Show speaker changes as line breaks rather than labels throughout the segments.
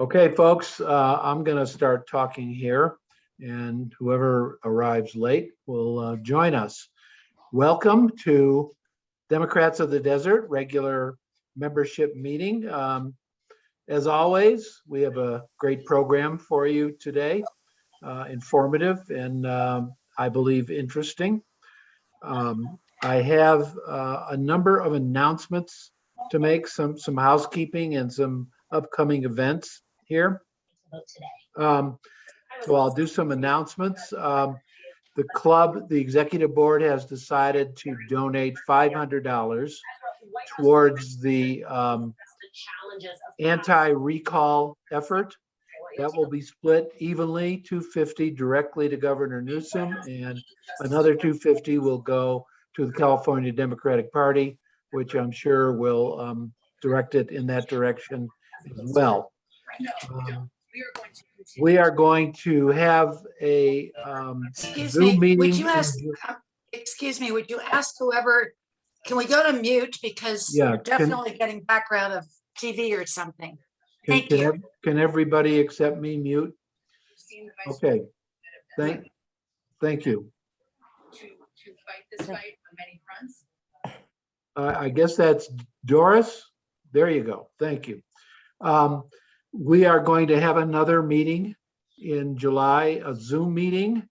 Okay, folks, I'm going to start talking here, and whoever arrives late will join us. Welcome to Democrats of the Desert regular membership meeting. As always, we have a great program for you today, informative and I believe interesting. I have a number of announcements to make, some housekeeping and some upcoming events here. Um, so I'll do some announcements. The club, the executive board has decided to donate $500 towards the anti-recall effort. That will be split evenly, 250 directly to Governor Newsom, and another 250 will go to the California Democratic Party, which I'm sure will direct it in that direction as well. We are going to have a
Excuse
Zoom
me, would
meeting.
you ask, excuse me, would you ask whoever, can we go to mute because
Yeah,
we're definitely getting background of TV or something. Thank
can,
you.
can everybody except me mute? Okay, thank you.
To fight this fight on many fronts.
I guess that's Doris. There you go. Thank you. We are going to have another meeting in July, a Zoom meeting.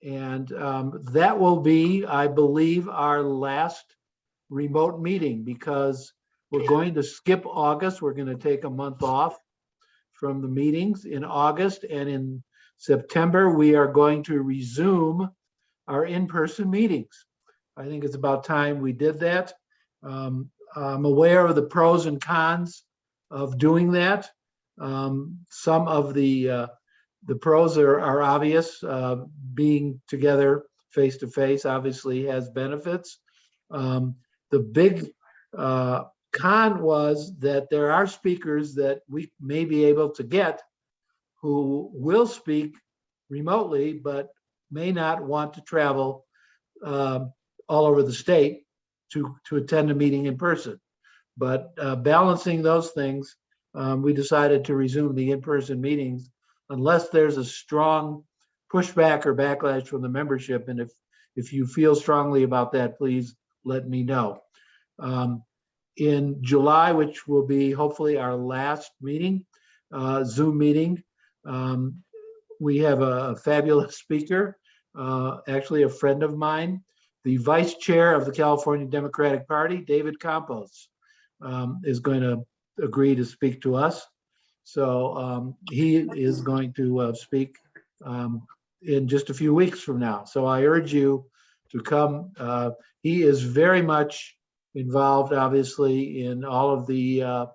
And that will be, I believe, our last remote meeting because we're going to skip August. We're going to take a month off from the meetings in August, and in September, we are going to resume our in-person meetings. I think it's about time we did that. I'm aware of the pros and cons of doing that. Some of the pros are obvious. Being together face to face obviously has benefits. The big con was that there are speakers that we may be able to get who will speak remotely, but may not want to travel all over the state to attend a meeting in person. But balancing those things, we decided to resume the in-person meetings unless there's a strong pushback or backlash from the membership. And if you feel strongly about that, please let me know. In July, which will be hopefully our last meeting, Zoom meeting, we have a fabulous speaker, actually a friend of mine, the vice chair of the California Democratic Party, David Campos, is going to agree to speak to us. So he is going to speak in just a few weeks from now. So I urge you to come. He is very much involved, obviously, in all of the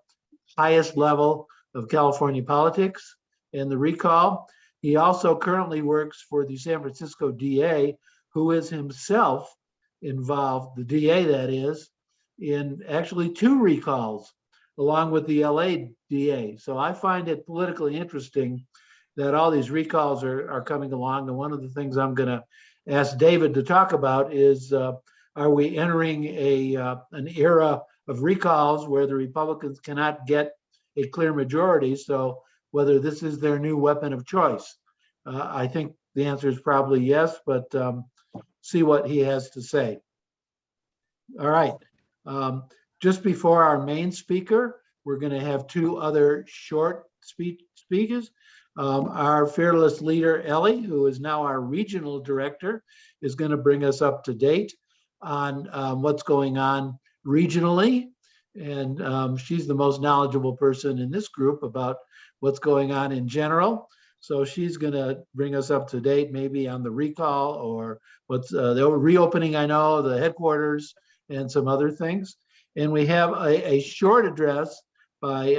highest level of California politics and the recall. He also currently works for the San Francisco DA, who is himself involved, the DA that is, in actually 2 recalls, along with the LA DA. So I find it politically interesting that all these recalls are coming along. And one of the things I'm going to ask David to talk about is, are we entering an era of recalls where the Republicans cannot get a clear majority? So whether this is their new weapon of choice. I think the answer is probably yes, but see what he has to say. All right. Just before our main speaker, we're going to have 2 other short speakers. Our fearless leader, Ellie, who is now our regional director, is going to bring us up to date on what's going on regionally. And she's the most knowledgeable person in this group about what's going on in general. So she's going to bring us up to date, maybe on the recall or what's the reopening, I know, the headquarters and some other things. And we have a short address by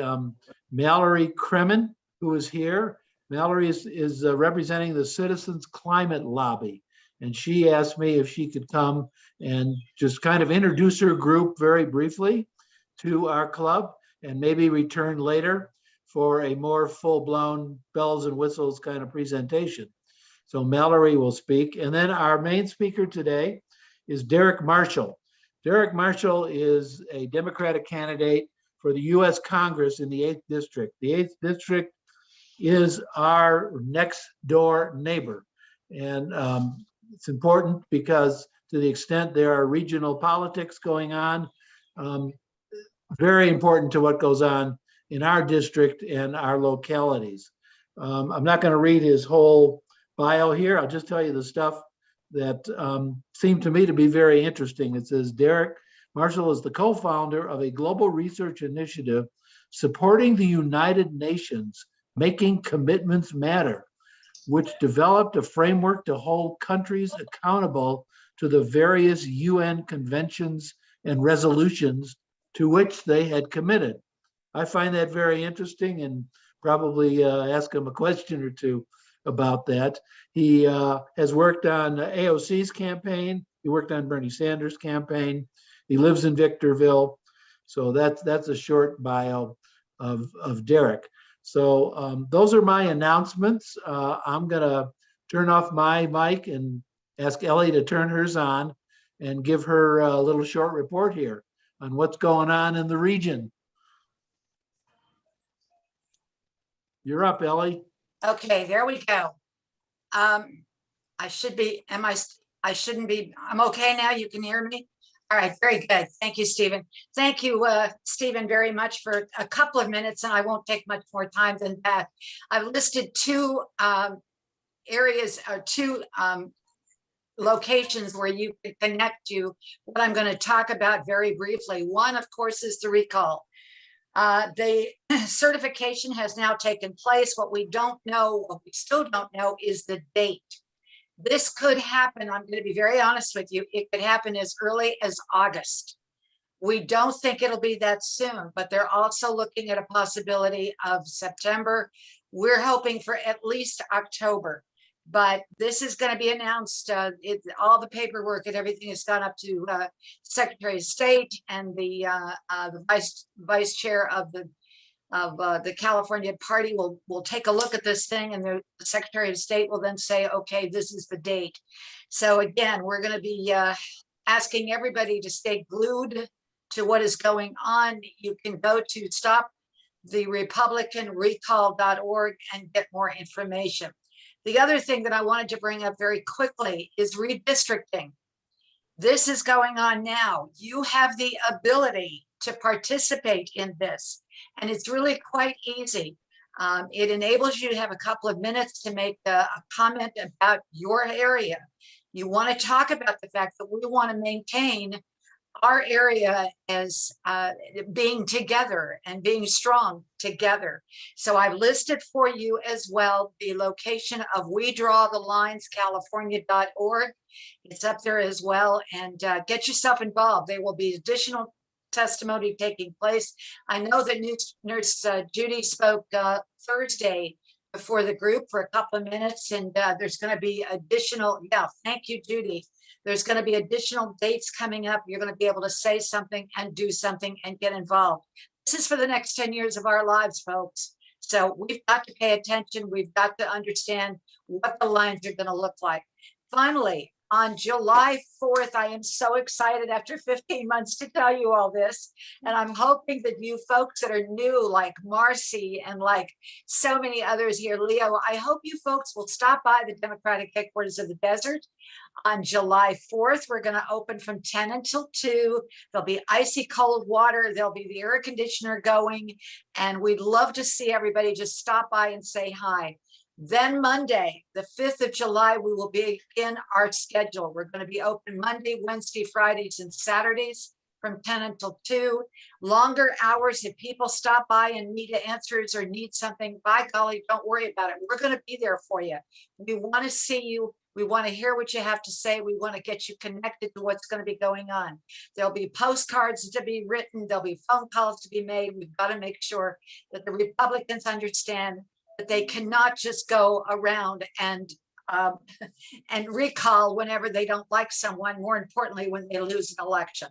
Mallory Kremen, who is here. Mallory is representing the Citizens Climate Lobby. And she asked me if she could come and just kind of introduce her group very briefly to our club and maybe return later for a more full-blown bells and whistles kind of presentation. So Mallory will speak. And then our main speaker today is Derek Marshall. Derek Marshall is a Democratic candidate for the U.S. Congress in the 8th District. The 8th District is our next door neighbor. And it's important because to the extent there are regional politics going on, very important to what goes on in our district and our localities. I'm not going to read his whole bio here. I'll just tell you the stuff that seemed to me to be very interesting. It says Derek Marshall is the co-founder of a global research initiative supporting the United Nations Making Commitments Matter, which developed a framework to hold countries accountable to the various UN conventions and resolutions to which they had committed. I find that very interesting and probably ask him a question or two about that. He has worked on AOC's campaign. He worked on Bernie Sanders' campaign. He lives in Victorville. So that's a short bio of Derek. So those are my announcements. I'm gonna turn off my mic and ask Ellie to turn hers on and give her a little short report here on what's going on in the region. You're up, Ellie.
Okay, there we go. I should be, I shouldn't be, I'm okay now, you can hear me? All right, very good. Thank you, Stephen. Thank you, Stephen, very much for a couple of minutes, and I won't take much more time than that. I've listed two areas or two locations where you can connect to what I'm going to talk about very briefly. One, of course, is the recall. The certification has now taken place. What we don't know, what we still don't know, is the date. This could happen, I'm going to be very honest with you, it could happen as early as August. We don't think it'll be that soon, but they're also looking at a possibility of September. We're hoping for at least October, but this is going to be announced. All the paperwork and everything has gone up to Secretary of State and the vice chair of the California Party will take a look at this thing, and the Secretary of State will then say, okay, this is the date. So again, we're going to be asking everybody to stay glued to what is going on. You can go to stoptherepublicanrecall.org and get more information. The other thing that I wanted to bring up very quickly is redistricting. This is going on now. You have the ability to participate in this, and it's really quite easy. It enables you to have a couple of minutes to make a comment about your area. You want to talk about the fact that we want to maintain our area as being together and being strong together. So I've listed for you as well the location of WeDrawTheLinesCalifornia.org. It's up there as well, and get yourself involved. There will be additional testimony taking place. I know that Nurse Judy spoke Thursday before the group for a couple of minutes, and there's going to be additional, thank you, Judy. There's going to be additional dates coming up. You're going to be able to say something and do something and get involved. This is for the next 10 years of our lives, folks. So we've got to pay attention. We've got to understand what the lines are going to look like. Finally, on July 4th, I am so excited after 15 months to tell you all this. And I'm hoping that you folks that are new, like Marcy and like so many others here, Leo, I hope you folks will stop by the Democratic headquarters of the desert. On July 4th, we're going to open from 10 until 2. There'll be icy cold water. There'll be the air conditioner going. And we'd love to see everybody just stop by and say hi. Then Monday, the 5th of July, we will begin our schedule. We're going to be open Monday, Wednesday, Fridays, and Saturdays from 10 until 2. Longer hours. If people stop by and need answers or need something, by golly, don't worry about it. We're going to be there for you. We want to see you. We want to hear what you have to say. We want to get you connected to what's going to be going on. There'll be postcards to be written. There'll be phone calls to be made. We've got to make sure that the Republicans understand that they cannot just go around and recall whenever they don't like someone, more importantly, when they lose an election.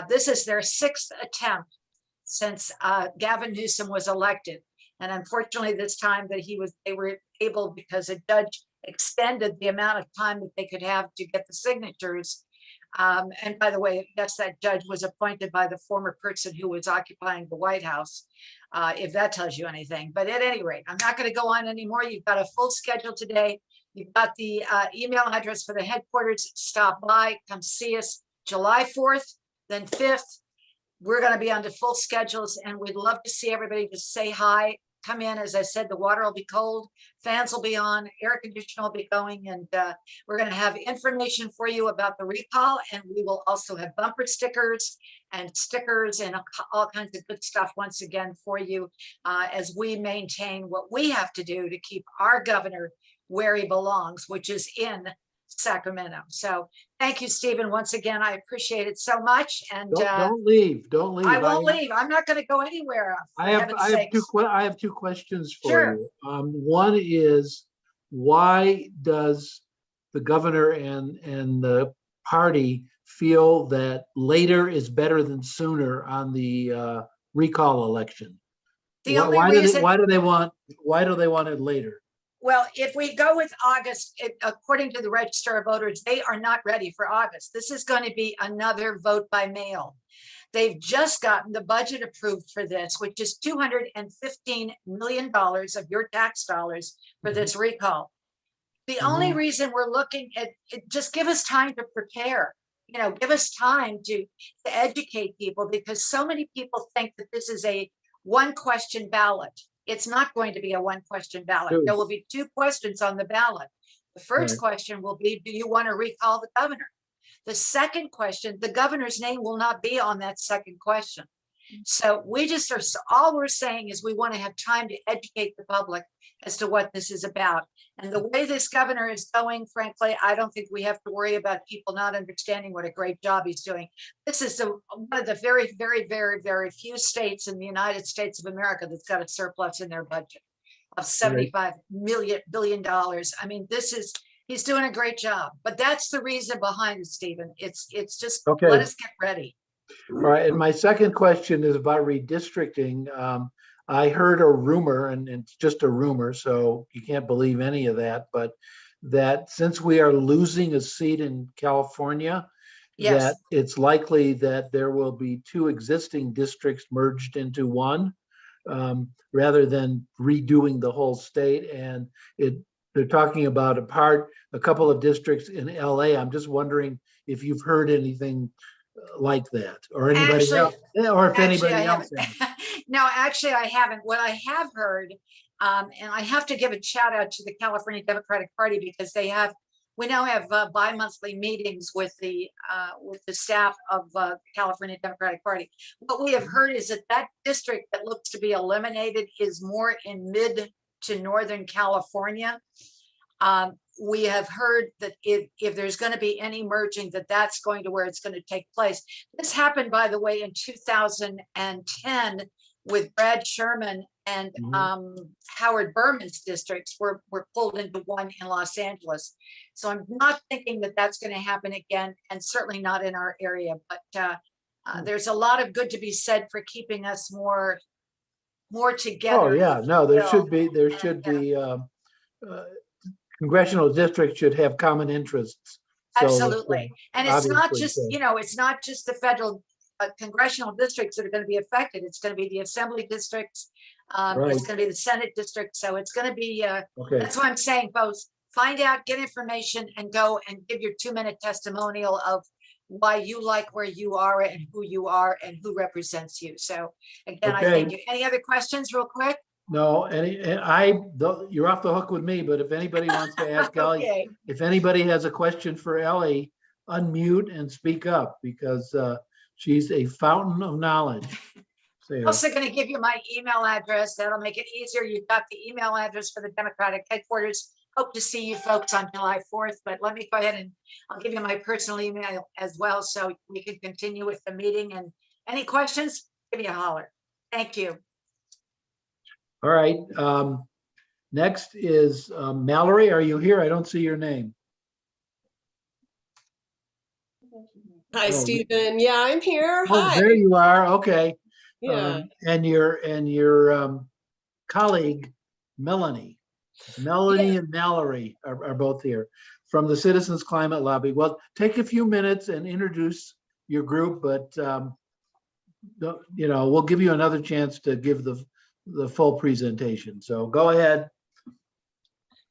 This is their 6th attempt since Gavin Newsom was elected. And unfortunately, this time that they were able, because a judge extended the amount of time that they could have to get the signatures, And by the way, yes, that judge was appointed by the former person who was occupying the White House, if that tells you anything. But at any rate, I'm not going to go on anymore. You've got a full schedule today. You've got the email address for the headquarters. Stop by, come see us July 4th, then 5th. We're going to be on the full schedules, and we'd love to see everybody just say hi. Come in. As I said, the water will be cold, fans will be on, air conditioner will be going, and we're going to have information for you about the recall, and we will also have bumper stickers and all kinds of good stuff once again for you as we maintain what we have to do to keep our governor where he belongs, which is in Sacramento. So thank you, Stephen. Once again, I appreciate it so much. And
Don't leave. Don't leave.
I won't leave. I'm not going to go anywhere. For
I have
heaven's sakes.
I have two questions for
Sure.
you. One is, why does the governor and the party feel that later is better than sooner on the recall election?
The only
Why
reason,
why do they want it later?
well, if we go with August, according to the register of voters, they are not ready for August. This is going to be another vote by mail. They've just gotten the budget approved for this, which is $215 million of your tax dollars for this recall. The only reason we're looking at it, just give us time to prepare, give us time to educate people, because so many people think that this is a one question ballot. It's not going to be a one question ballot.
True.
There will be two questions on the ballot. The first
Right.
question will be, do you want to recall the governor? The second question, the governor's name will not be on that second question. So all we're saying is we want to have time to educate the public as to what this is about. And the way this governor is going, frankly, I don't think we have to worry about people not understanding what a great job he's doing. This is one of the very, very, very, very few states in the United States of America that's got a surplus in their budget of $75 billion. I mean, he's doing a great job, but that's the reason behind it, Stephen. It's just,
Okay.
let us get ready.
All right, and my second question is about redistricting. I heard a rumor, and it's just a rumor, so you can't believe any of that, but that since we are losing a seat in California,
Yes.
that it's likely that there will be two existing districts merged into one, rather than redoing the whole state. And they're talking about a couple of districts in LA. I'm just wondering if you've heard anything like that, or anybody else, or if anybody else has.
No, actually, I haven't. What I have heard, and I have to give a shout out to the California Democratic Party, because we now have bi-monthly meetings with the staff of the California Democratic Party. What we have heard is that district that looks to be eliminated is more in mid to Northern California. We have heard that if there's going to be any merging, that's going to where it's going to take place. This happened, by the way, in 2010 with Brad Sherman and Howard Berman's districts were pulled into one in Los Angeles. So I'm not thinking that that's going to happen again, and certainly not in our area. But there's a lot of good to be said for keeping us more together.
Oh, yeah, no, there should be congressional districts should have common interests. So,
absolutely. And it's not
obviously,
just,
so-
it's not just the federal congressional districts that are going to be affected. It's going to be the assembly districts.
Right.
It's going to be the Senate district. So it's going to be,
Okay,
that's what I'm saying, folks. Find out, get information, and go and give your 2-minute testimonial of why you like where you are and who represents you. So again, I
Okay.
thank you. Any other questions real quick?
no, you're off the hook with me, but if anybody wants to ask Ellie,
Okay.
if anybody has a question for Ellie, unmute and speak up, because she's a fountain of knowledge.
I'm also going to give you my email address. That'll make it easier. You've got the email address for the Democratic headquarters. Hope to see you folks on July 4th, but let me go ahead and I'll give you my personal email as well, so we can continue with the meeting. And any questions, give me a holler. Thank you.
All right, next is Mallory. Are you here? I don't see your name.
Hi,
Oh,
Stephen. Yeah, I'm here.
Oh,
Hi.
there you are. Okay.
Yeah.
And your colleague, Melanie and Mallory are both here. from the Citizens Climate Lobby. Well, take a few minutes and introduce your group, but we'll give you another chance to give the full presentation. So go ahead.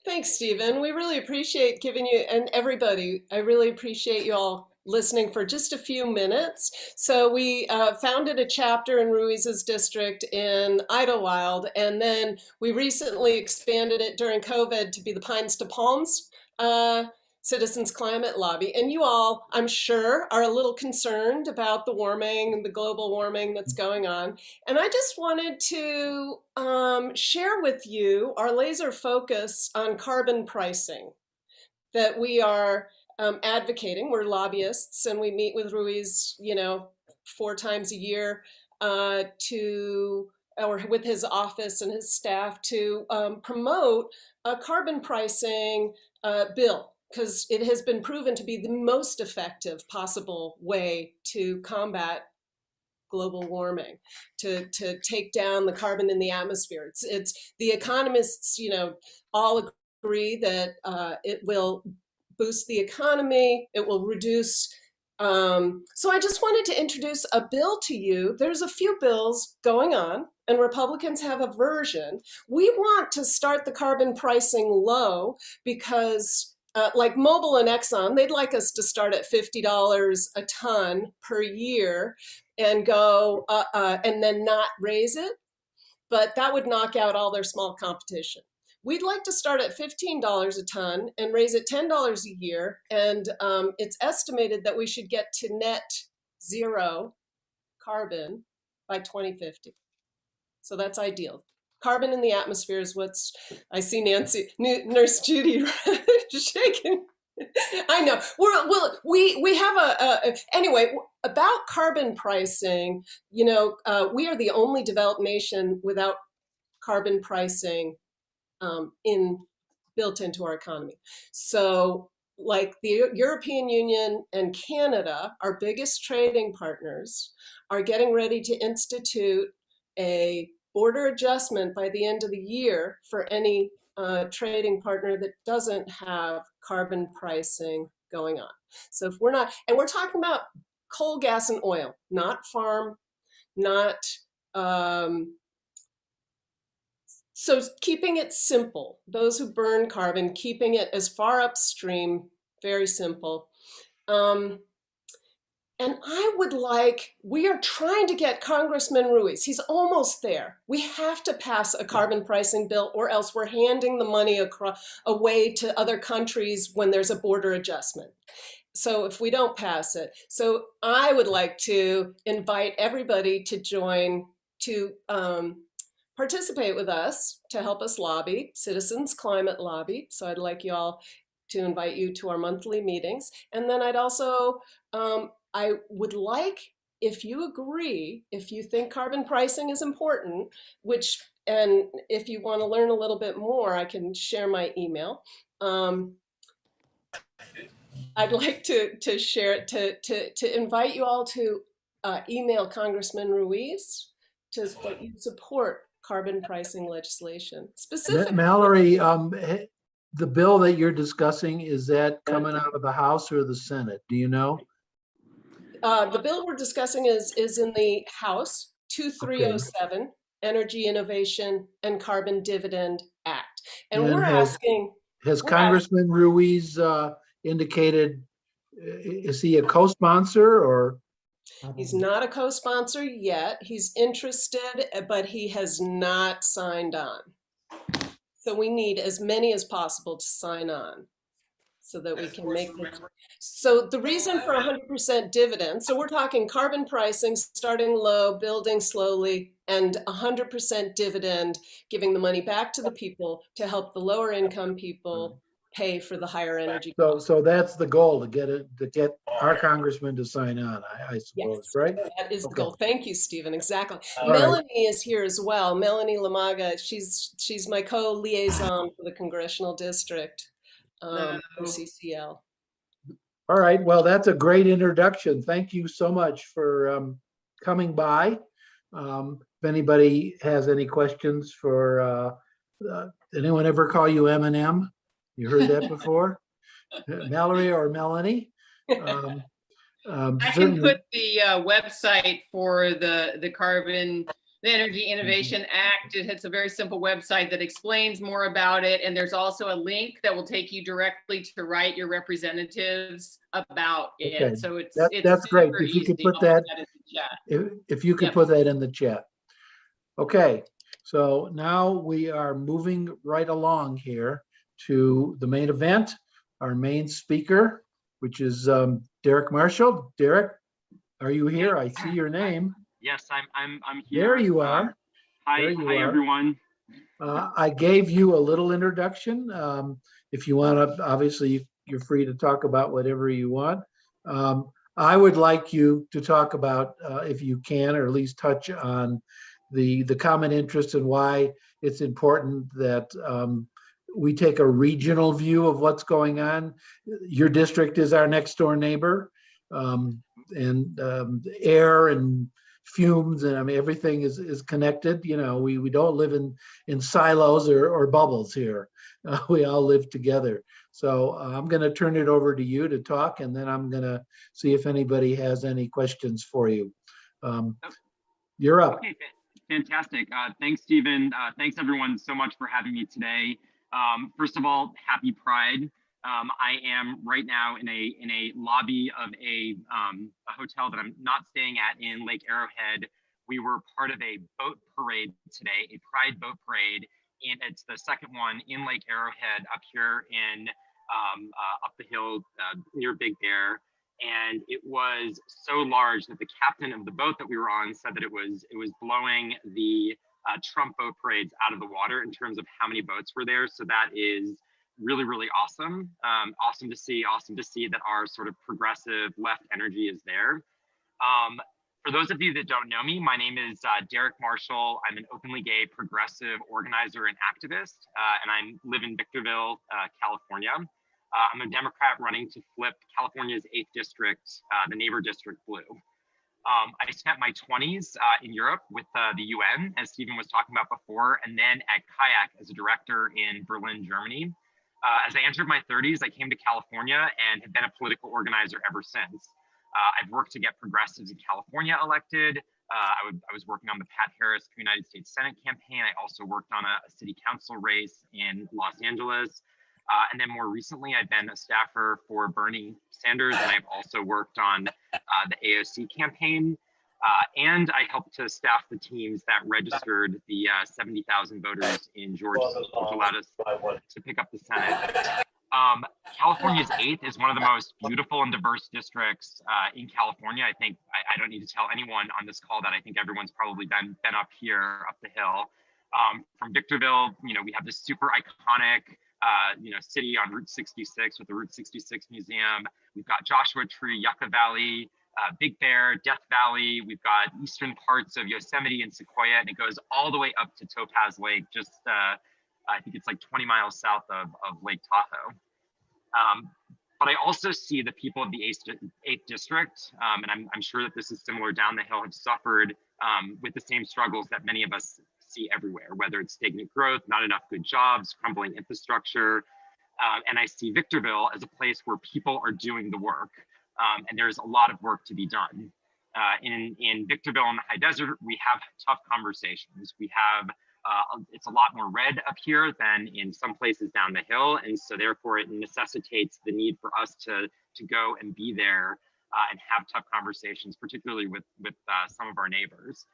Thanks, Stephen. We really appreciate giving you, and everybody, I really appreciate you all listening for just a few minutes. So we founded a chapter in Ruiz's district in Idlewild, and then we recently expanded it during COVID to be the Pines to Palms Citizens Climate Lobby. And you all, I'm sure, are a little concerned about the warming, the global warming that's going on. And I just wanted to share with you our laser focus on carbon pricing that we are advocating. We're lobbyists, and we meet with Ruiz, 4 times a year or with his office and his staff to promote a carbon pricing bill, because it has been proven to be the most effective possible way to combat global warming, to take down the carbon in the atmosphere. It's the economists, all agree that it will boost the economy, it will reduce. So I just wanted to introduce a bill to you. There's a few bills going on, and Republicans have a version. We want to start the carbon pricing low because like Mobil and Exxon, they'd like us to start at $50 a ton per year and go and then not raise it, but that would knock out all their small competition. We'd like to start at $15 a ton and raise it $10 a year, and it's estimated that we should get to net zero carbon by 2050. So that's ideal. Carbon in the atmosphere is what's, I see Nurse Judy shaking. I know. We have anyway, about carbon pricing, we are the only developed nation without carbon pricing built into our economy. So like the European Union and Canada, our biggest trading partners, are getting ready to institute a border adjustment by the end of the year for any trading partner that doesn't have carbon pricing going on. So if we're not, and we're talking about coal, gas, and oil, not farm, not, so keeping it simple, those who burn carbon, keeping it as far upstream, very simple. And we are trying to get Congressman Ruiz, he's almost there. We have to pass a carbon pricing bill, or else we're handing the money away to other countries when there's a border adjustment. So if we don't pass it, so I would like to invite everybody to join, to participate with us, to help us lobby, Citizens Climate Lobby. So I'd like you all to invite you to our monthly meetings. And then I'd also, I would like, if you agree, if you think carbon pricing is important, and if you want to learn a little bit more, I can share my email. I'd like to share it, to invite you all to email Congressman Ruiz that you support carbon pricing legislation. Specifically,
Mallory, the bill that you're discussing, is that coming out of the House or the Senate? Do you know?
The bill we're discussing is in the House, 2307, okay. Energy Innovation and Carbon Dividend Act. And we're asking—
Has Congressman Ruiz indicated, is he a co-sponsor or?
He's not a co-sponsor yet. He's interested, but he has not signed on. So we need as many as possible to sign on so that we can make it. So the reason for 100% dividend, so we're talking carbon pricing, starting low, building slowly, and 100% dividend, giving the money back to the people to help the lower income people pay for the higher energy costs.
So that's the goal, to get our congressman to sign on, I suppose, yes, right?
That is the goal. Thank you, Stephen. Exactly. All Melanie is here as well. Melanie Lamaga, she's my co-liaison for the congressional district, CCL.
All right. Well, that's a great introduction. Thank you so much for coming by. If anybody has any questions for, anyone ever call you M&M? You heard that before? Mallory or Melanie.
I can
Certainly-
put the website for the Energy Innovation Act. It's a very simple website that explains more about it. And there's also a link that will take you directly to write your representatives about it.
Okay,
So it's
that's great.
super
If you could
easy.
put
I'll
that,
in the chat.
if you could
Yep.
put that in the chat. Okay, so now we are moving right along here to the main event, our main speaker, which is Derek Marshall. Derek, are you here? I see your name.
Yes, I'm here.
There you are.
Hi,
There you
hi
are.
everyone.
I gave you a little introduction. If you want to, obviously, you're free to talk about whatever you want. I would like you to talk about, if you can, or at least touch on the common interest and why it's important that we take a regional view of what's going on. Your district is our next door neighbor, and air and fumes and I mean everything is connected. You know, we don't live in silos or bubbles here. We all live together. So I'm going to turn it over to you to talk, and then I'm going to see if anybody has any questions for you. You're up.
Okay, fantastic. Thanks, Stephen. Thanks everyone so much for having me today. First of all, happy Pride. I am right now in a lobby of a hotel that I'm not staying at in Lake Arrowhead. We were part of a boat parade today, a Pride boat parade, and it's the second one in Lake Arrowhead up here in up the hill near Big Bear. And it was so large that the captain of the boat that we were on said that it was blowing the Trump boat parades out of the water in terms of how many boats were there. So that is really, really awesome. Awesome to see that our sort of progressive left energy is there. For those of you that don't know me, my name is Derek Marshall. I'm an openly gay progressive organizer and activist, and I live in Victorville, California. I'm a Democrat running to flip California's 8th district, the neighbor district, blue. I spent my 20s in Europe with the UN, as Stephen was talking about before, and then at Kayak as a director in Berlin, Germany. As I entered my 30s, I came to California and have been a political organizer ever since. I've worked to get progressives in California elected. I was working on the Pat Harris for United States Senate campaign. I also worked on a city council race in Los Angeles. And then more recently, I've been a staffer for Bernie Sanders, and I've also worked on the AOC campaign. And I helped to staff the teams that registered the 70,000 voters in Georgia, which allowed us to pick up the Senate. California's 8th is one of the most beautiful and diverse districts in California. I think I don't need to tell anyone on this call that I think everyone's probably been up here, up the hill. From Victorville, you know, we have this super iconic city on Route 66 with the Route 66 Museum. We've got Joshua Tree, Yucca Valley, Big Bear, Death Valley. We've got eastern parts of Yosemite and Sequoia, and it goes all the way up to Topaz Lake, just I think it's like 20 miles south of Lake Tahoe. But I also see the people of the 8th district, and I'm sure that this is similar down the hill, have suffered with the same struggles that many of us see everywhere, whether it's stagnant growth, not enough good jobs, crumbling infrastructure. And I see Victorville as a place where people are doing the work, and there's a lot of work to be done. In Victorville in the high desert, we have tough conversations. We have, it's a lot more red up here than in some places down the hill. And so therefore it necessitates the need for us to go and be there and have tough conversations, particularly with some of our neighbors.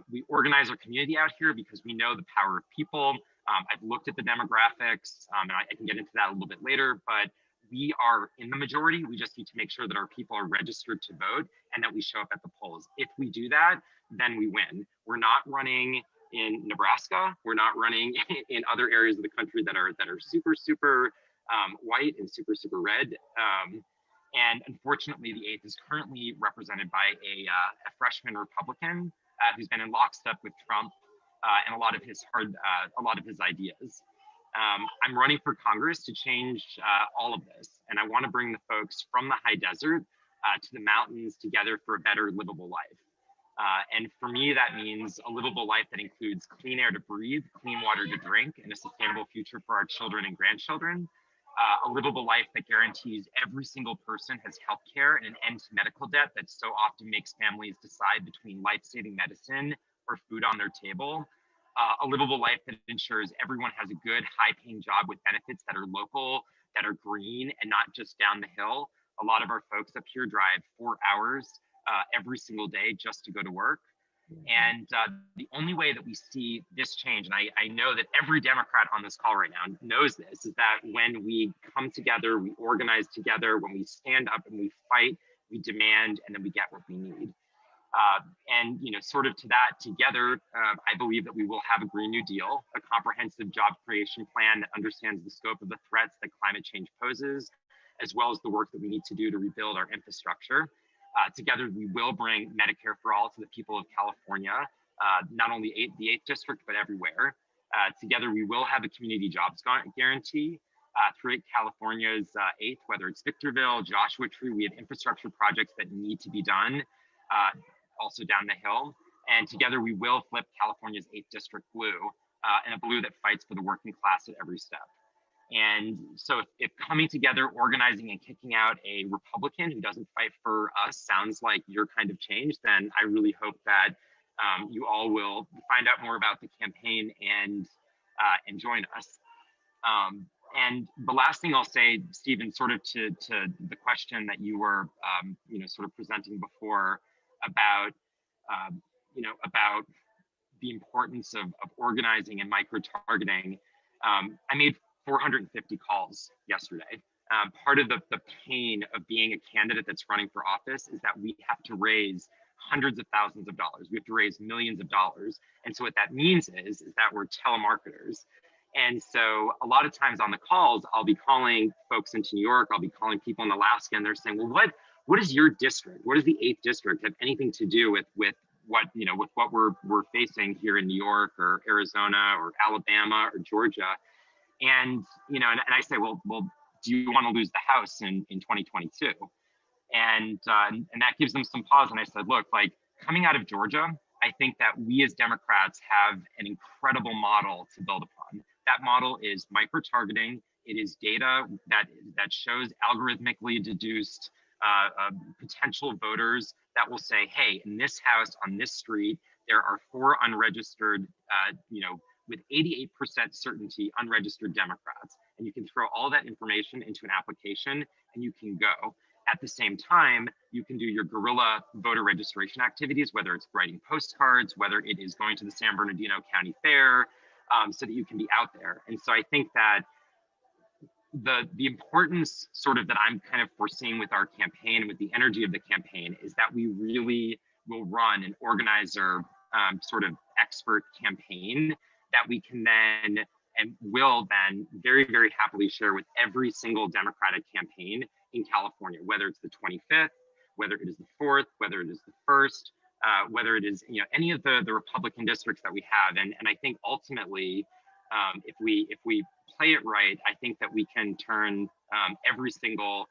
We organize our community out here because we know the power of people. I've looked at the demographics, and I can get into that a little bit later, but we are in the majority. We just need to make sure that our people are registered to vote and that we show up at the polls. If we do that, then we win. We're not running in Nebraska. We're not running in other areas of the country that are super, super white and super, super red. And unfortunately, the 8th is currently represented by a freshman Republican who's been in lockstep with Trump and a lot of his ideas. I'm running for Congress to change all of this, and I want to bring the folks from the high desert to the mountains together for a better livable life. And for me, that means a livable life that includes clean air to breathe, clean water to drink, and a sustainable future for our children and grandchildren. a livable life that guarantees every single person has healthcare and an end to medical debt that so often makes families decide between life-saving medicine or food on their table. A livable life that ensures everyone has a good, high-paying job with benefits that are local, that are green, and not just down the hill. A lot of our folks up here drive 4 hours every single day just to go to work. And the only way that we see this change, and I know that every Democrat on this call right now knows this, is that when we come together, we organize together, when we stand up and we fight, we demand, and then we get what we need. And sort of to that together, I believe that we will have a Green New Deal, a comprehensive job creation plan that understands the scope of the threats that climate change poses, as well as the work that we need to do to rebuild our infrastructure. Together, we will bring Medicare for All to the people of California, not only the 8th district, but everywhere. Together, we will have a community jobs guarantee throughout California's 8th, whether it's Victorville, Joshua Tree. We have infrastructure projects that need to be done, also down the hill. And together, we will flip California's 8th district blue, and a blue that fights for the working class at every step. And so if coming together, organizing and kicking out a Republican who doesn't fight for us sounds like your kind of change, then I really hope that you all will find out more about the campaign and join us. And the last thing I'll say, Stephen, sort of to the question that you were, sort of presenting before about, about the importance of organizing and micro-targeting. I made 450 calls yesterday. Part of the pain of being a candidate that's running for office is that we have to raise hundreds of thousands of dollars. We have to raise millions of dollars. And so what that means is that we're telemarketers. And so a lot of times on the calls, I'll be calling folks into New York, I'll be calling people in Alaska, and they're saying, well, what is your district? What does the 8th district have anything to do with what we're facing here in New York or Arizona or Alabama or Georgia? And and I say, well, do you want to lose the House in 2022? And that gives them some pause. And I said, look, like coming out of Georgia, I think that we as Democrats have an incredible model to build upon. That model is micro-targeting. It is data that shows algorithmically deduced potential voters that will say, hey, in this house on this street, there are 4 unregistered, with 88% certainty unregistered Democrats. And you can throw all that information into an application and you can go. At the same time, you can do your guerrilla voter registration activities, whether it's writing postcards, whether it is going to the San Bernardino County Fair, so that you can be out there. And so I think that the importance sort of that I'm kind of foreseeing with our campaign and with the energy of the campaign is that we really will run an organizer sort of expert campaign that we can then and will then very, very happily share with every single Democratic campaign in California, whether it's the 25th, whether it is the 4th, whether it is the 1st, whether it is any of the Republican districts that we have. And I think ultimately, if we play it right, I think that we can turn every single,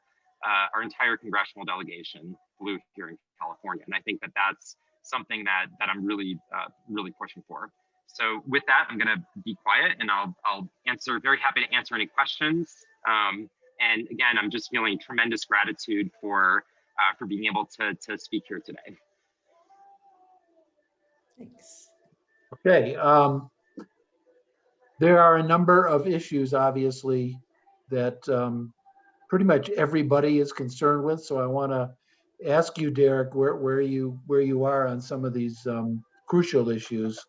our entire congressional delegation blue here in California. And I think that that's something that I'm really, really pushing for. So with that, I'm going to be quiet and I'll answer, very happy to answer any questions. And again, I'm just feeling tremendous gratitude for being able to speak here today.
Thanks.
Okay. There are a number of issues, obviously, that pretty much everybody is concerned with. So I want to ask you, Derek, where you are on some of these crucial issues.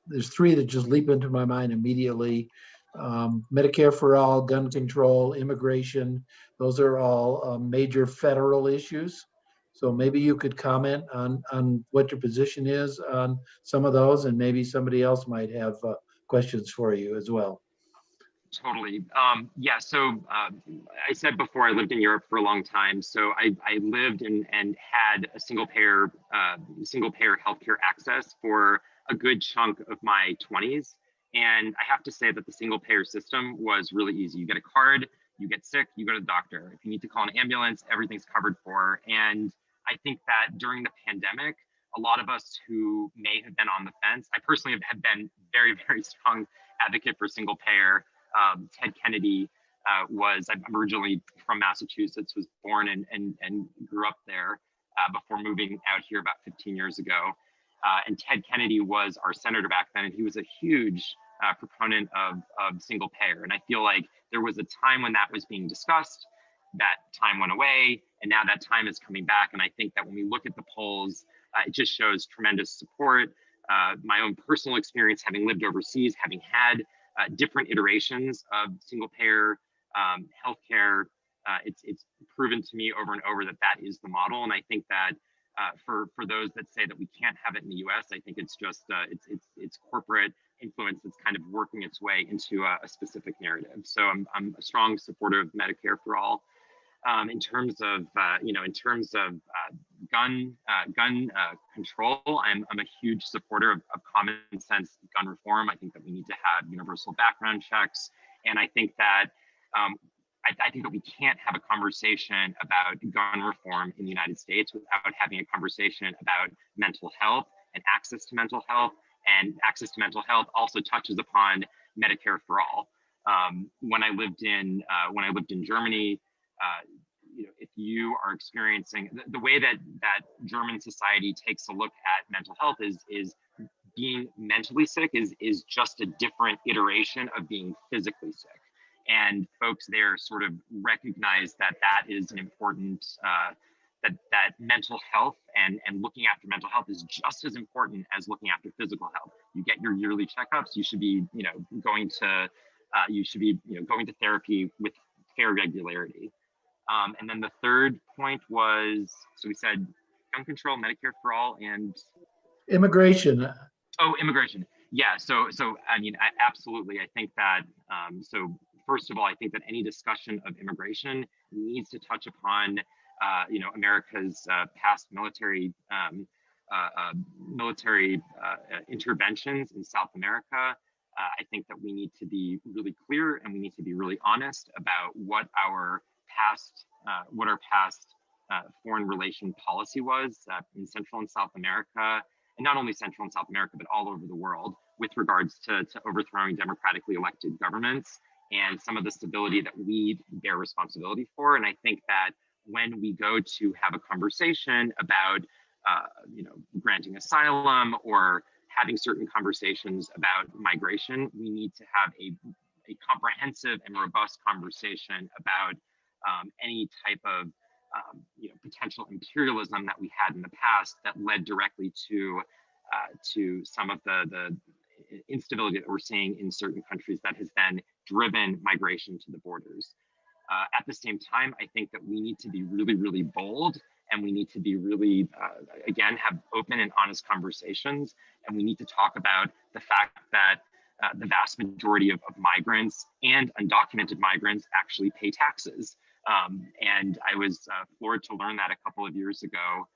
There's 3 that just leap into my mind immediately. Medicare for all, gun control, immigration. Those are all major federal issues. So maybe you could comment on what your position is on some of those, and maybe somebody else might have questions for you as well.
Totally. Yeah, so I said before, I lived in Europe for a long time. So I lived and had a single payer healthcare access for a good chunk of my 20s. And I have to say that the single payer system was really easy. You get a card, you get sick, you go to the doctor. If you need to call an ambulance, everything's covered for. And I think that during the pandemic, a lot of us who may have been on the fence, I personally have been very, very strong advocate for single payer. Ted Kennedy I'm originally from Massachusetts, was born and grew up there before moving out here about 15 years ago. And Ted Kennedy was our senator back then, and he was a huge proponent of single payer. And I feel like there was a time when that was being discussed, that time went away, and now that time is coming back. And I think that when we look at the polls, it just shows tremendous support. My own personal experience, having lived overseas, having had different iterations of single payer healthcare, it's proven to me over and over that that is the model. And I think that for those that say that we can't have it in the U.S., I think it's just it's corporate influence that's kind of working its way into a specific narrative. So I'm a strong supporter of Medicare for all. In terms of gun control, I'm a huge supporter of common sense gun reform. I think that we need to have universal background checks, and I think that I think that we can't have a conversation about gun reform in the United States without having a conversation about mental health and access to mental health. And access to mental health also touches upon Medicare for all. When I lived in Germany, if you are experiencing the way that German society takes a look at mental health is being mentally sick is just a different iteration of being physically sick. And folks there sort of recognize that is an important, that mental health and looking after mental health is just as important as looking after physical health. You get your yearly checkups. You should be, going to therapy with fair regularity. And then the third point was, so we said gun control, Medicare for all, and
Immigration.
Oh, immigration. Yeah. So I mean, absolutely. I think that. So first of all, I think that any discussion of immigration needs to touch upon, America's past military interventions in South America. I think that we need to be really clear and we need to be really honest about what our past foreign relation policy was in Central and South America, and not only Central and South America, but all over the world with regards to overthrowing democratically elected governments and some of the stability that we bear responsibility for. And I think that when we go to have a conversation about, granting asylum or having certain conversations about migration, we need to have a comprehensive and robust conversation about any type of potential imperialism that we had in the past that led directly to some of the instability that we're seeing in certain countries that has then driven migration to the borders. At the same time, I think that we need to be really, really bold, and we need to be really, again, have open and honest conversations. And we need to talk about the fact that the vast majority of migrants and undocumented migrants actually pay taxes. And I was floored to learn that a couple of years ago.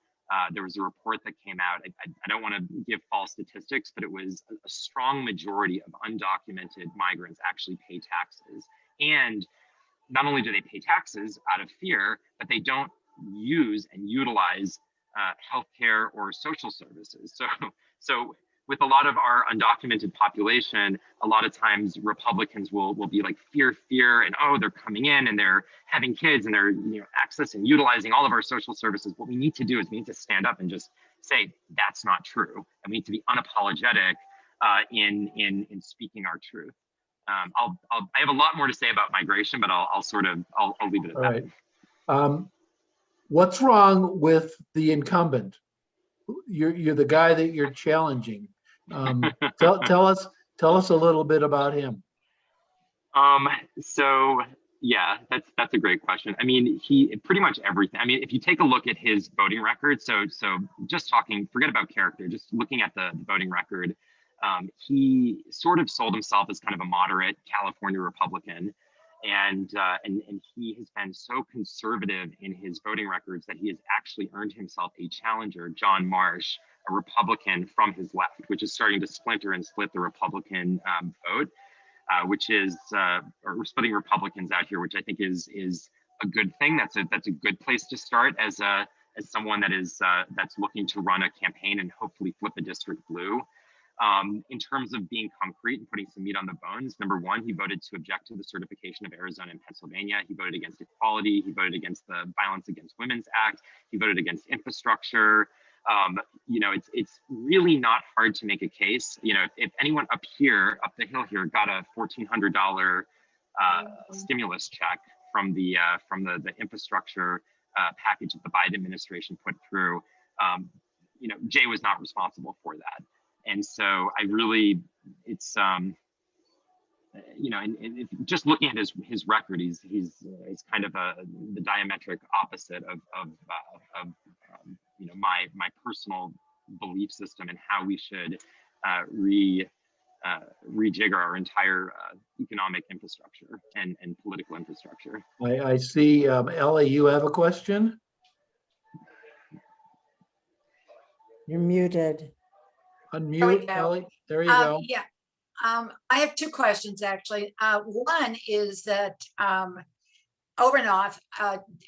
There was a report that came out. I don't want to give false statistics, but it was a strong majority of undocumented migrants actually pay taxes. And not only do they pay taxes out of fear, but they don't use and utilize healthcare or social services. So with a lot of our undocumented population, a lot of times Republicans will be like fear, and oh, they're coming in and they're having kids and they're accessing, utilizing all of our social services. What we need to do is we need to stand up and just say that's not true, and we need to be unapologetic in speaking our truth. I have a lot more to say about migration, but I'll leave it at that.
Right. What's wrong with the incumbent? You're the guy that you're challenging. Tell us a little bit about him.
So yeah, that's a great question. I mean, he pretty much everything. I mean, if you take a look at his voting record, so just talking, forget about character, just looking at the voting record, he sort of sold himself as kind of a moderate California Republican. And he has been so conservative in his voting records that he has actually earned himself a challenger, John Marsh, a Republican from his left, which is starting to splinter and split the Republican vote, which is or splitting Republicans out here, which I think is a good thing. That's a good place to start as someone that is that's looking to run a campaign and hopefully flip a district blue. In terms of being concrete and putting some meat on the bones, number one, he voted to object to the certification of Arizona and Pennsylvania. He voted against equality. He voted against the Violence Against Women's Act. He voted against infrastructure. You know, it's really not hard to make a case. You know, if anyone up the hill here, got a $1,400 stimulus check from the infrastructure package that the Biden administration put through, you know, Jay was not responsible for that. And so I really, it's, you know, and if just looking at his record, he's kind of the diametric opposite of you know, my personal belief system and how we should rejigger our entire economic infrastructure and political infrastructure.
I see, Ellie, you have a question?
You're muted.
Unmute,
go.
Ellie. There you go.
Yeah, I have two questions, actually. One is that Obernoth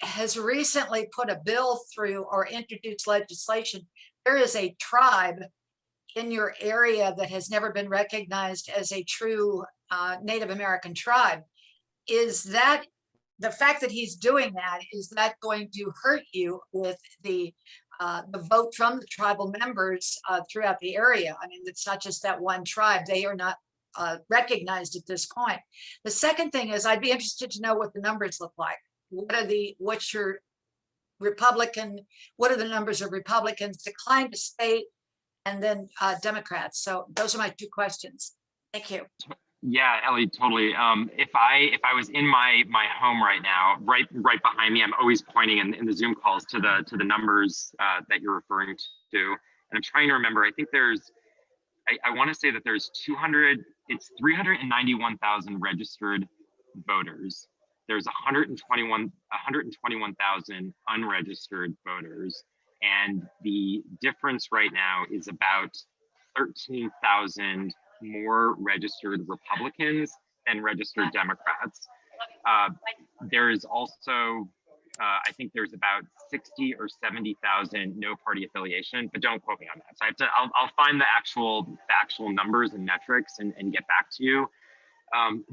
has recently put a bill through or introduced legislation. There is a tribe in your area that has never been recognized as a true Native American tribe. Is that the fact that he's doing that, is that going to hurt you with the vote from the tribal members throughout the area? I mean, it's not just that one tribe. They are not recognized at this point. The second thing is, I'd be interested to know what the numbers look like. What's your Republican, what are the numbers of Republicans declined to state, and then Democrats? So those are my two questions. Thank you.
Yeah, Ellie, totally. If I was in my home right now, right behind me, I'm always pointing in the Zoom calls to the numbers that you're referring to, and I'm trying to remember. I think I want to say that there's 391,000 registered voters. There's 121,000 unregistered voters, and the difference right now is about 13,000 more registered Republicans than registered Democrats. There is also, I think there's about 60 or 70,000 no party affiliation, but don't quote me on that. So I'll find the actual numbers and metrics and get back to you.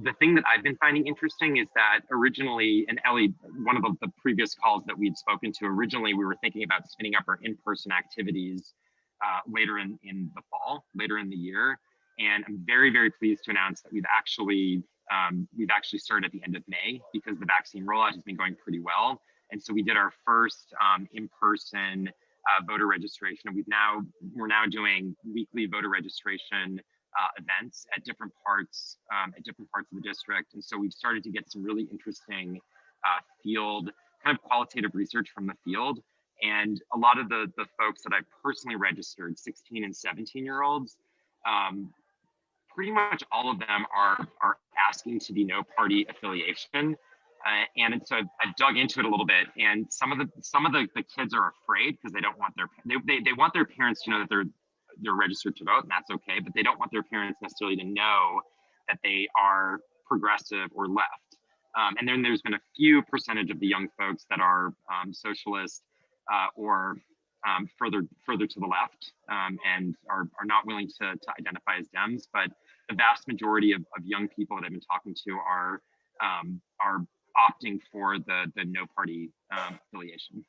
The thing that I've been finding interesting is that originally, and Ellie, one of the previous calls that we'd spoken to, originally we were thinking about spinning up our in-person activities later in the fall, later in the year. And I'm very, very pleased to announce that we've actually started at the end of May, because the vaccine rollout has been going pretty well. And so we did our first in-person voter registration. And we're now doing weekly voter registration events at different parts of the district. And so we've started to get some really interesting field, kind of qualitative research from the field. And a lot of the folks that I've personally registered, 16 and 17-year-olds, pretty much all of them are asking to be no party affiliation. And so I've dug into it a little bit, and some of the kids are afraid because they don't want they want their parents to know that they're registered to vote, and that's okay, but they don't want their parents necessarily to know that they are progressive or left. And then there's been a few percentage of the young folks that are socialist or further to the left, and are not willing to identify as Dems. But the vast majority of young people that I've been talking to are opting for the no party affiliation.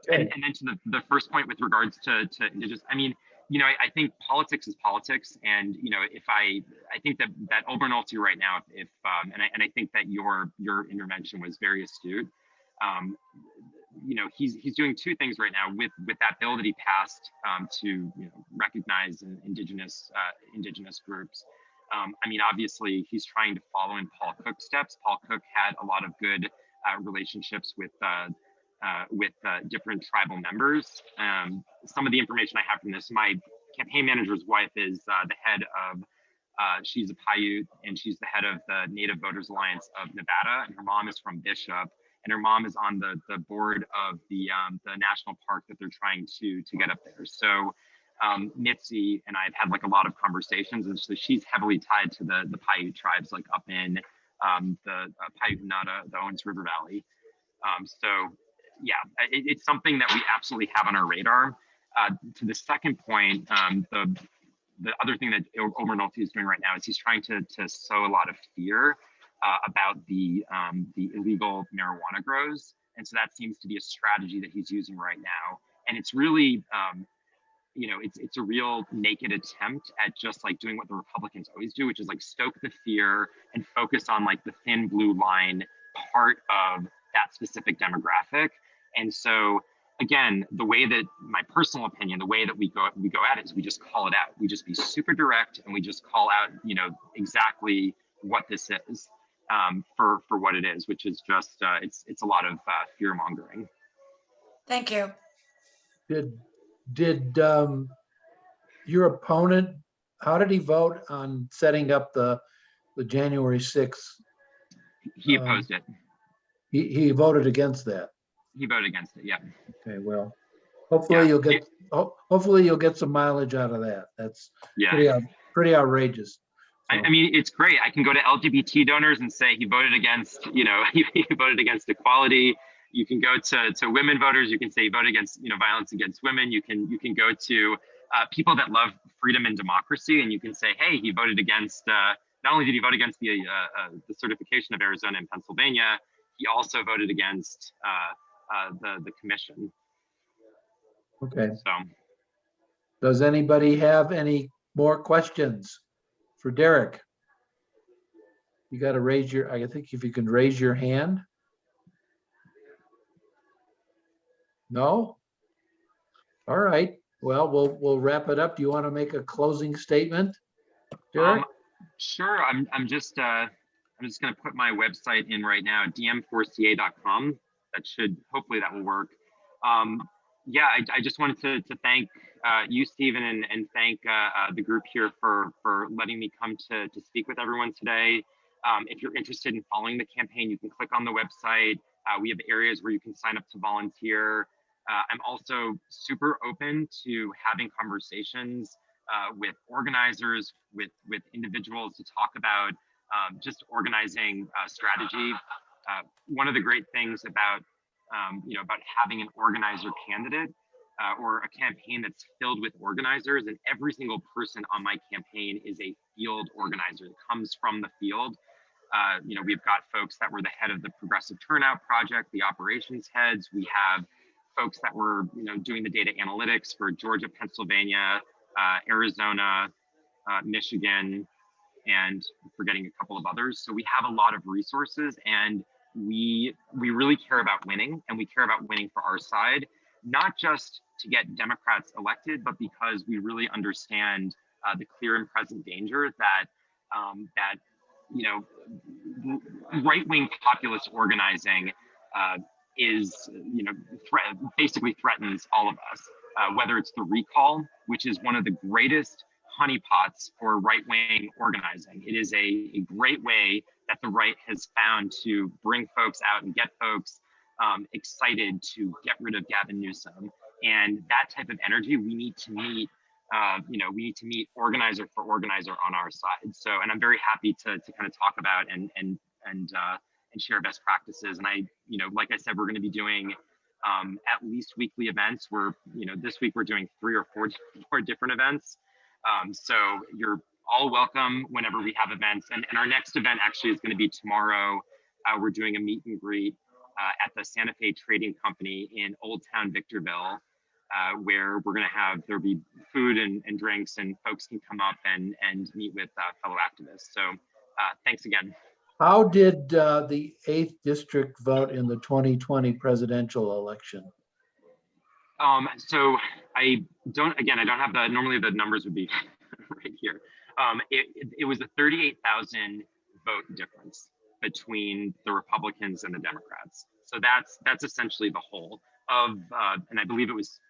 Okay.
And then to the first point with regards to Indigenous, I mean, you know, I think politics is politics, and you know, I think that Obernolte right now, and I think that your intervention was very astute. You know, he's doing two things right now with that bill that he passed to recognize Indigenous groups. I mean, obviously, he's trying to follow in Paul Cook's steps. Paul Cook had a lot of good relationships with different tribal members. Some of the information I have from this, my campaign manager's wife is the head of, she's a Paiute, and she's the head of the Native Voters Alliance of Nevada, and her mom is from Bishop, and her mom is on the board of the national park that they're trying to get up there. So Mitzi and I have had like a lot of conversations, and so she's heavily tied to the Paiute tribes, like up in the Paiute Nada, the Owens River Valley. So yeah, it's something that we absolutely have on our radar. To the second point, the other thing that Omar Nolte is doing right now is he's trying to sow a lot of fear about the illegal marijuana grows. And so that seems to be a strategy that he's using right now. And it's really, you know, it's a real naked attempt at just like doing what the Republicans always do, which is like stoke the fear and focus on like the thin blue line part of that specific demographic. And so again, the way that, my personal opinion, the way that we go at it is we just call it out. We just be super direct and we just call out, you know, exactly what this is for what it is, which is just it's a lot of fear mongering.
Thank you.
Did your opponent, how did he vote on setting up the January 6th?
He opposed it.
He voted against that.
He voted against it. Yeah.
Okay, well, hopefully you'll get some mileage out of that. That's pretty outrageous.
I mean, it's great. I can go to LGBT donors and say he voted against, you know, he voted against equality. You can go to women voters. You can say he voted against, you know, violence against women. You can go to people that love freedom and democracy, and you can say, hey, he voted against. Not only did he vote against the certification of Arizona and Pennsylvania, he also voted against the commission.
Okay.
So,
Does anybody have any more questions for Derek? You got to raise your, I think if you can raise your hand. No? All right. Well, we'll wrap it up. Do you want to make a closing statement, Derek?
Sure. I'm just going to put my website in right now, dm4ca.com. That should, hopefully that will work. Yeah, I just wanted to thank you, Stephen, and thank the group here for letting me come to speak with everyone today. If you're interested in following the campaign, you can click on the website. We have areas where you can sign up to volunteer. I'm also super open to having conversations with organizers, with individuals to talk about just organizing strategy. One of the great things about about having an organizer candidate or a campaign that's filled with organizers, and every single person on my campaign is a field organizer that comes from the field. We've got folks that were the head of the Progressive Turnout Project, the operations heads. We have folks that were doing the data analytics for Georgia, Pennsylvania, Arizona, Michigan, and forgetting a couple of others. So we have a lot of resources, and we really care about winning, and we care about winning for our side, not just to get Democrats elected, but because we really understand the clear and present danger that right-wing populist organizing basically threatens all of us, whether it's the recall, which is one of the greatest honeypots for right-wing organizing. It is a great way that the right has found to bring folks out and get folks excited to get rid of Gavin Newsom. And that type of energy, we need to meet. We need to meet organizer for organizer on our side. So, and I'm very happy to kind of talk about and share best practices. And like I said, we're going to be doing at least weekly events. This week we're doing 3 or 4 different events. So you're all welcome whenever we have events. And our next event actually is going to be tomorrow. We're doing a meet and greet at the Santa Fe Trading Company in Old Town Victorville, where we're going to have, there'll be food and drinks, and folks can come up and meet with fellow activists. So thanks again.
How did the 8th district vote in the 2020 presidential election?
So I don't have normally the numbers would be right here. It was a 38,000 vote difference between the Republicans and the Democrats. So that's essentially the whole of, and I believe it was,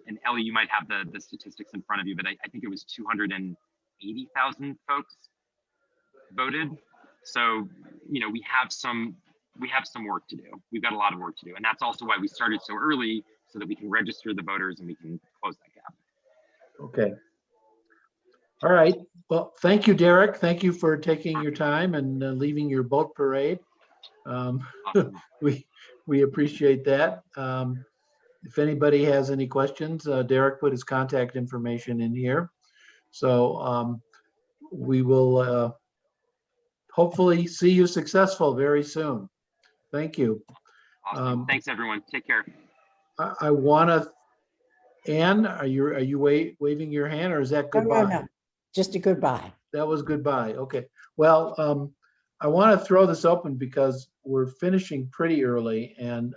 and Ellie, you might have the statistics in front of you, but I think it was 280,000 folks voted. So, we have some work to do. We've got a lot of work to do. And that's also why we started so early, so that we can register the voters and we can close that gap.
Okay. All right. Well, thank you, Derek. Thank you for taking your time and leaving your boat parade.
Awesome.
We appreciate that. if anybody has any questions, Derek put his contact information in here. So we will hopefully see you successful very soon. Thank you.
Awesome. Thanks, everyone. Take care.
I want to, Ann, are you waving your hand, or is that
No,
goodbye?
no, no, just a goodbye.
That was goodbye. Okay. Well, I want to throw this open because we're finishing pretty early, and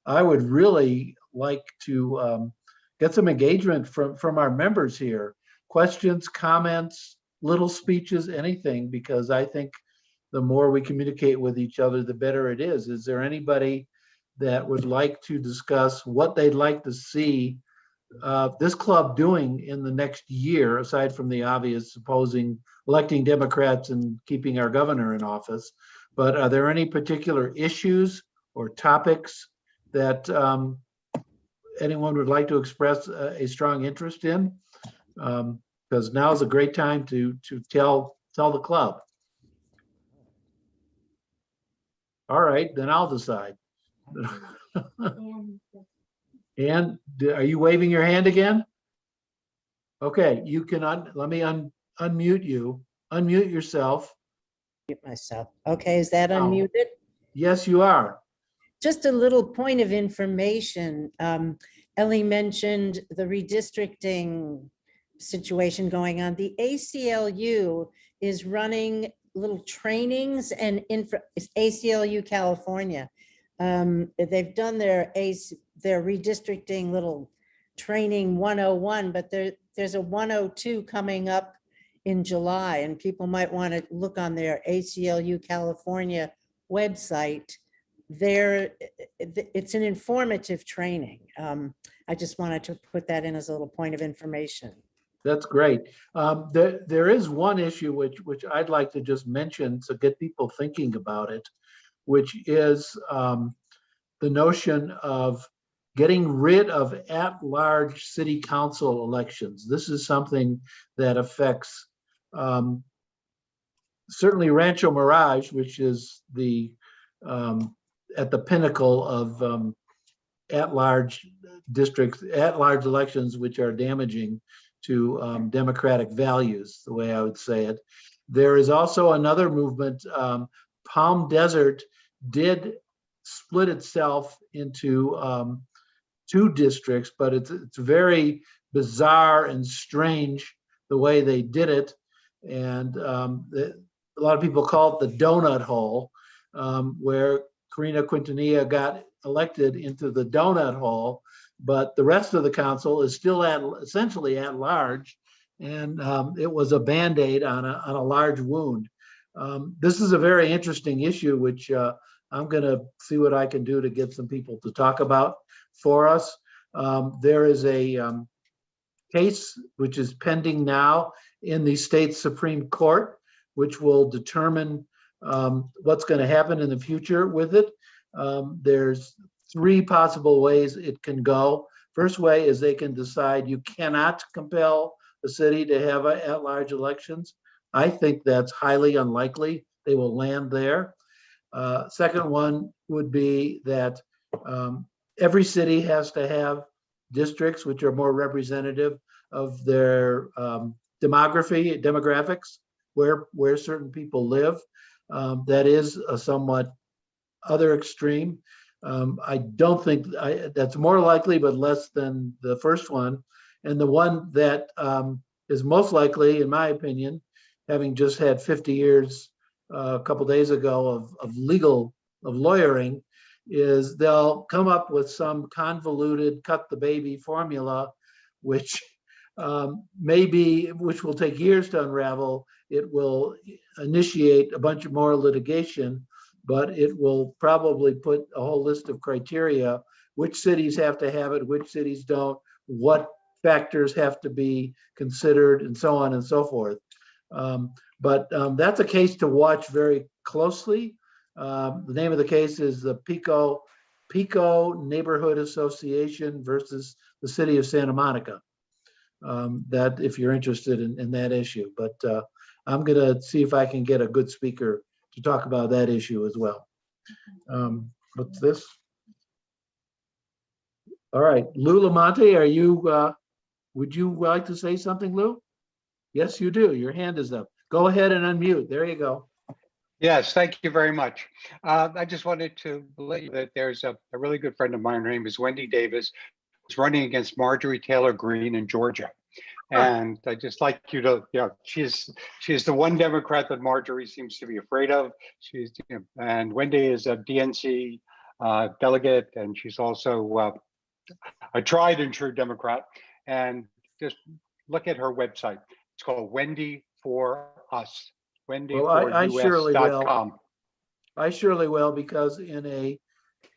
I would really like to get some engagement from our members here. Questions, comments, little speeches, anything, because I think the more we communicate with each other, the better it is. Is there anybody that would like to discuss what they'd like to see this club doing in the next year, aside from the obvious electing Democrats and keeping our governor in office? But are there any particular issues or topics that anyone would like to express a strong interest in? Because now is a great time to tell the club. All right, then I'll decide. Ann, are you waving your hand again? Okay, you can, let me unmute you. Unmute yourself.
Mute myself. Okay, is that
Wow.
unmuted?
Yes, you are.
Just a little point of information. Ellie mentioned the redistricting situation going on. The ACLU is running little trainings and it's ACLU California. They've done their redistricting little training 101, but there's a 102 coming up in July, and people might want to look on their ACLU California website. It's an informative training. I just wanted to put that in as a little point of information.
That's great. There is one issue which I'd like to just mention to get people thinking about it, which is the notion of getting rid of at-large city council elections. This is something that affects certainly Rancho Mirage, which is at the pinnacle of at-large districts, at-large elections, which are damaging to democratic values, the way I would say it. There is also another movement. Palm Desert did split itself into 2 districts, but it's very bizarre and strange the way they did it. And a lot of people call it the donut hole, where Karina Quintanilla got elected into the donut hole, but the rest of the council is still essentially at large, and it was a Band-Aid on a large wound. This is a very interesting issue, which I'm going to see what I can do to get some people to talk about for us. There is a case which is pending now in the state Supreme Court, which will determine what's going to happen in the future with it. There's 3 possible ways it can go. First way is they can decide you cannot compel the city to have at-large elections. I think that's highly unlikely they will land there. Second one would be that every city has to have districts which are more representative of their demographics, where certain people live. That is a somewhat other extreme. I don't think that's more likely, but less than the first one. And the one that is most likely, in my opinion, having just had 50 years a couple days ago of lawyering, is they'll come up with some convoluted cut the baby formula, which which will take years to unravel. It will initiate a bunch of more litigation, but it will probably put a whole list of criteria, which cities have to have it, which cities don't, what factors have to be considered, and so on and so forth. But that's a case to watch very closely. The name of the case is the Pico Neighborhood Association versus the City of Santa Monica. That, if you're interested in that issue, but I'm gonna see if I can get a good speaker to talk about that issue as well. What's this? All right, Lou Lamonte, are you, would you like to say something, Lou? Yes, you do. Your hand is up. Go ahead and unmute. There you go.
Yes, thank you very much. I just wanted to let you that there's a really good friend of mine. Her name is Wendy Davis, who's running against Marjorie Taylor Greene in Georgia. And I'd just like you to, she's the one Democrat that Marjorie seems to be afraid of. And Wendy is a DNC delegate, and she's also a tried and true Democrat. And just look at her website. It's called Wendy for Us.
Well, I surely will.
wendyforus.com.
I surely will, because in a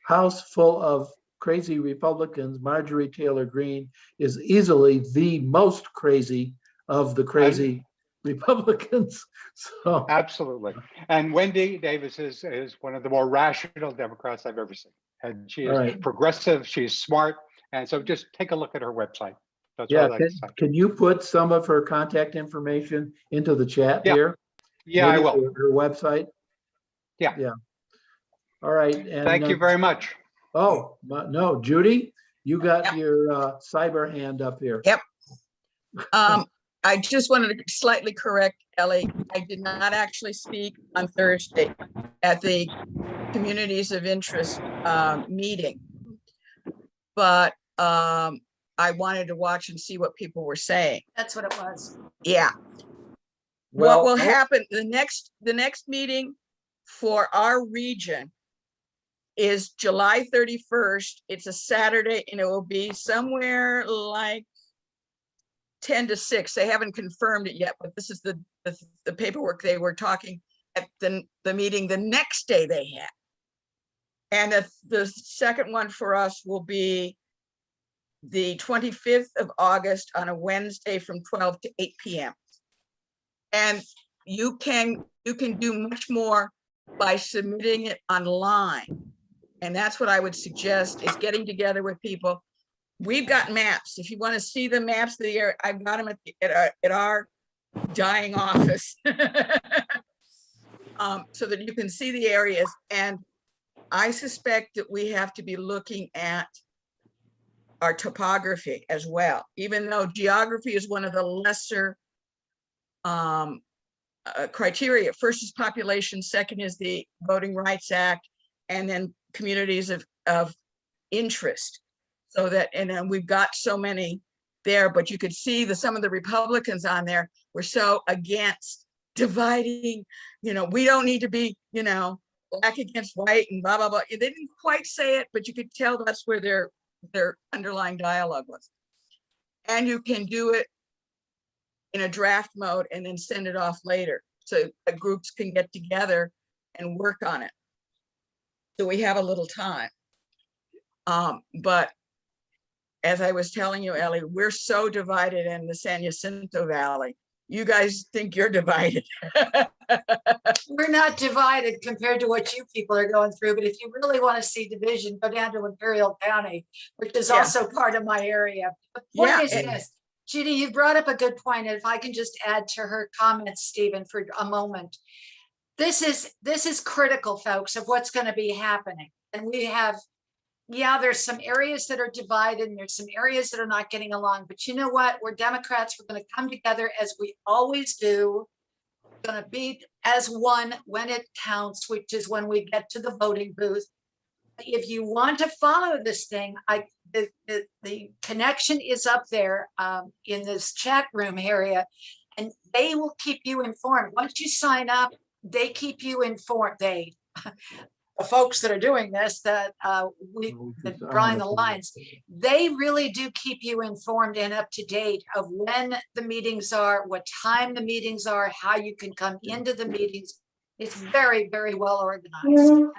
house full of crazy Republicans, Marjorie Taylor Greene is easily the most crazy of the crazy Republicans. So
Absolutely. And Wendy Davis is one of the more rational Democrats I've ever seen. And she is
All right.
progressive, she's smart. And so just take a look at her website. That's
yeah,
what I'd like to say.
can you put some of her contact information into the chat
Yeah.
here?
Yeah, I
Maybe
will.
Her website?
Yeah.
Yeah. All right. And
Thank you very much.
Oh, no, Judy, you got your cyber hand up here.
Yep. I just wanted to slightly correct Ellie. I did not actually speak on Thursday at the Communities of Interest meeting. But I wanted to watch and see what people were saying.
That's what it was.
Yeah. What will happen, the next meeting for our region is July 31st. It's a Saturday, and it will be somewhere like 10 to 6. They haven't confirmed it yet, but this is the paperwork they were talking at the meeting the next day they had. And the second one for us will be the 25th of August on a Wednesday from 12 to 8 p.m. And you can do much more by submitting it online. And that's what I would suggest, is getting together with people. We've got maps. If you want to see the maps of the area, I've got them at our dying office. So that you can see the areas. And I suspect that we have to be looking at our topography as well, even though geography is one of the lesser criteria. First is population, second is the Voting Rights Act, and then communities of interest. So that, and then we've got so many there, but you could see some of the Republicans on there were so against dividing, we don't need to be, black against white and blah, blah, blah. They didn't quite say it, but you could tell that's where their underlying dialogue was. And you can do it in a draft mode and then send it off later, so that groups can get together and work on it. So we have a little time. But as I was telling you, Ellie, we're so divided in the San Jacinto Valley. You guys think you're divided.
We're not divided compared to what you people are going through, but if you really want to see division, go down to Imperial County, which is also part of my area. The point is this, Judy, you brought up a good point. And if I can just add to her comments, Stephen, for a moment. This is critical, folks, of what's going to be happening. And we have, there's some areas that are divided and there's some areas that are not getting along. But you know what? We're Democrats. We're going to come together as we always do. We're going to be as one when it counts, which is when we get to the voting booth. If you want to follow this thing, the connection is up there in this chat room area, and they will keep you informed. Once you sign up, they keep you informed. The folks that are doing this, drawing the lines, they really do keep you informed and up to date of when the meetings are, what time the meetings are, how you can come into the meetings. It's very, very well organized.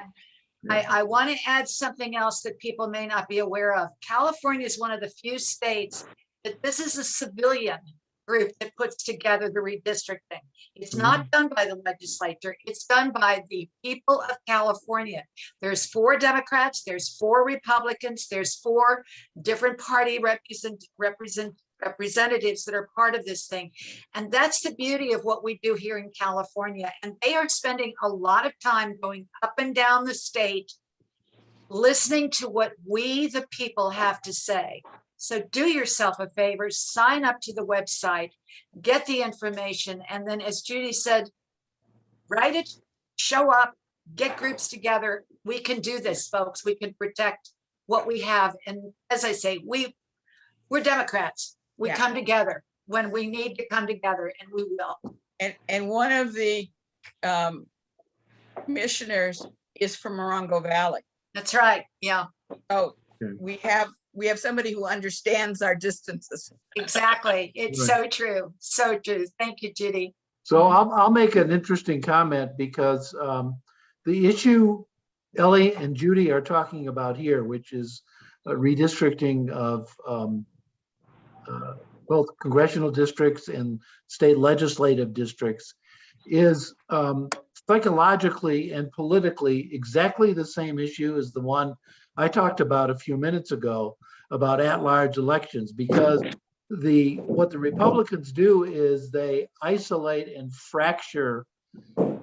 I want to add something else that people may not be aware of. California is one of the few states that this is a civilian group that puts together the redistricting. It's not done by the legislature. It's done by the people of California. There's 4 Democrats, there's 4 Republicans, there's 4 different party representatives that are part of this thing. And that's the beauty of what we do here in California. And they are spending a lot of time going up and down the state, listening to what we, the people, have to say. So do yourself a favor, sign up to the website, get the information, and then, as Judy said, write it, show up, get groups together. We can do this, folks. We can protect what we have. And as I say, we're Democrats. We
Yeah.
come together when we need to come together, and we will.
And one of the commissioners is from Morongo Valley.
That's right. Yeah,
Oh,
Okay.
we have somebody who understands our distances.
exactly. It's so true. So true. Thank you, Judy.
So I'll make an interesting comment because the issue Ellie and Judy are talking about here, which is redistricting of both congressional districts and state legislative districts, is psychologically and politically exactly the same issue as the one I talked about a few minutes ago about at-large elections, because what the Republicans do is they isolate and fracture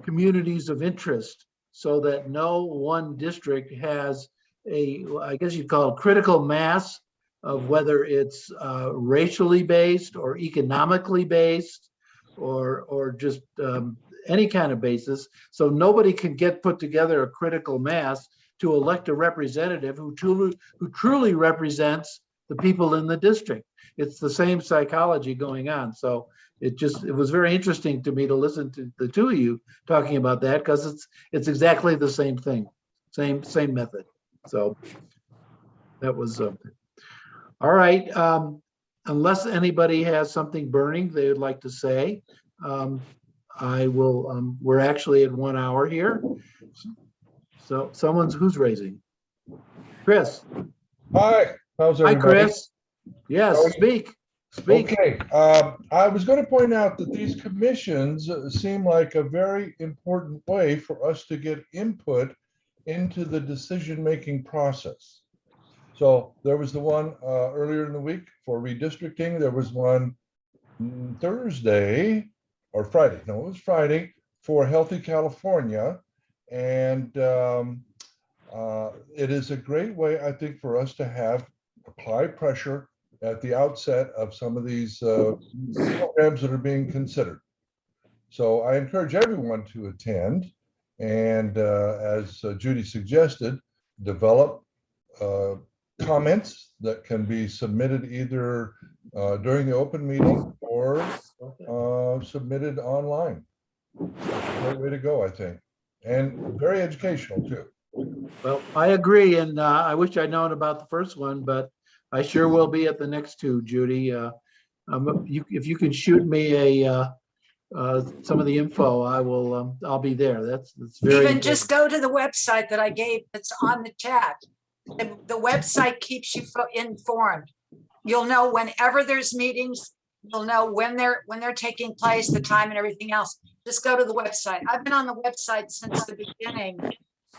communities of interest so that no one district has I guess you'd call it critical mass of whether it's racially based or economically based or just any kind of basis. So nobody can put together a critical mass to elect a representative who truly represents the people in the district. It's the same psychology going on. So it was very interesting to me to listen to the two of you talking about that, because it's exactly the same thing, same method. So that was something. All right. Unless anybody has something burning they would like to say, I will. We're actually at 1 hour here. So who's raising? Chris.
Hi, how's
Hi,
everybody?
Chris. Yes, speak.
Okay, I was going to point out that these commissions seem like a very important way for us to get input into the decision-making process. So there was the one earlier in the week for redistricting. There was one Thursday or Friday. No, it was Friday for Healthy California. And it is a great way, I think, for us to apply pressure at the outset of some of these programs that are being considered. So I encourage everyone to attend and, as Judy suggested, develop comments that can be submitted either during the open meeting or submitted online. Great way to go, I think, and very educational too.
Well, I agree, and I wish I'd known about the first one, but I sure will be at the next two, Judy. If you can shoot me some of the info, I will. I'll be there. That's very.
Even just go to the website that I gave. That's on the chat. The website keeps you informed. You'll know whenever there's meetings. You'll know when they're taking place, the time, and everything else. Just go to the website. I've been on the website since the beginning,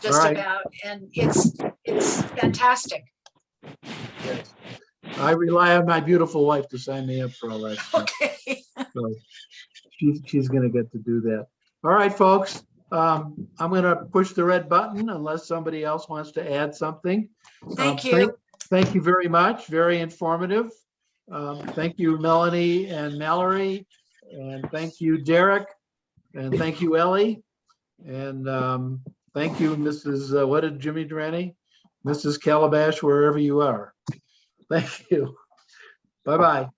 just about, and it's fantastic.
Yes. I rely on my beautiful wife to sign me up for all that stuff.
Okay.
So she's going to get to do that. All right, folks. I'm going to push the red button unless somebody else wants to add something.
Thank you.
Thank you very much. Very informative. Thank you, Melanie and Mallory. And thank you, Derek. And thank you, Ellie. And thank you, Mrs. What did Jimmy Durante? Mrs. Calabash, wherever you are. Thank you. Bye-bye.